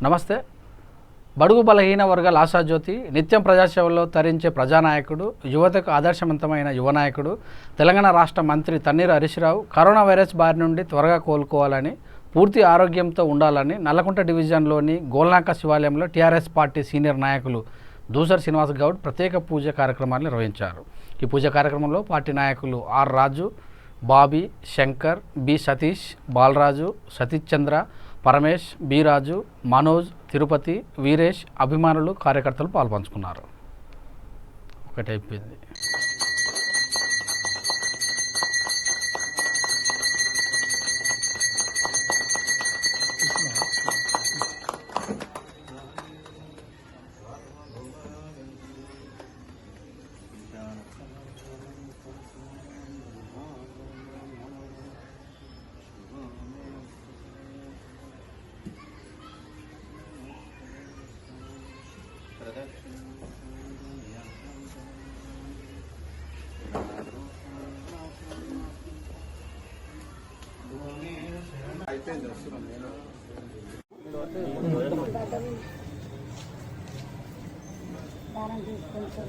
నమస్తే. బడుగు బలహీన వర్గాల ఆశాజ్యోతి, నిత్యం ప్రజాసేవలో తరించే ప్రజానాయకుడు, యువతకు ఆదర్శవంతమైన యువనాయకుడు, తెలంగాణ రాష్ట్ర మంత్రి తన్నీరు హరీష్ రావు కరోనా వైరస్ బారి నుండి త్వరగా కోలుకోవాలని, పూర్తి ఆరోగ్యంతో ఉండాలని నల్లకుంట డివిజన్లోని గోల్నాక శివాలయంలో టీఆర్ఎస్ పార్టీ సీనియర్ నాయకులు దూసర్ శ్రీనివాస్ గౌడ్ ప్రత్యేక పూజ కార్యక్రమాన్ని నిర్వహించారు. ఈ పూజ కార్యక్రమంలో పార్టీ నాయకులు R Raju, Bobby, Shankar, B Satish, Balaraju, Satish Chandra, Paramesh, B Raju, Manoj, Tirupati, Veeresh, అభిమానులు, కార్యకర్తలు పాల్పంచుకున్నారు. ఒకటి అయిపోయింది.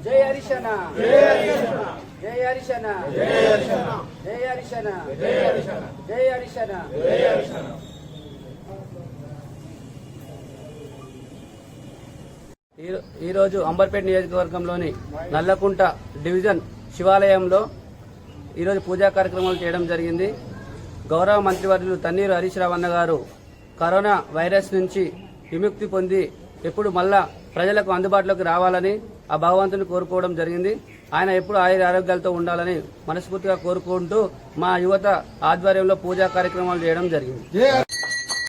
జై హరిశన, జై హరిశన, జై హరిశన, జై హరిశన, జై హరిశన, జై హరిశన, జై హరిశన, జై హరిశన. ఈరోజు అంబర్పేట నియోజకవర్గంలోని నల్లకుంట డివిజన్ శివాలయంలో ఈరోజు పూజా కార్యక్రమాలు చేయడం జరిగింది. గౌరవ మంత్రివర్యులు తన్నీరు హరీష్ రావు అన్న గారు కరోనా వైరస్ నుంచి విముక్తి పొంది ఎప్పుడు మళ్ళా ప్రజలకు అందుబాటులోకి రావాలని ఆ భగవంతుని కోరుకోవడం జరిగింది. ఆయన ఎప్పుడు ఆరోగ్యాలతో ఉండాలని మనస్ఫూర్తిగా కోరుకుంటూ మా యువత ఆధ్వర్యంలో పూజా కార్యక్రమాలు చేయడం జరిగింది.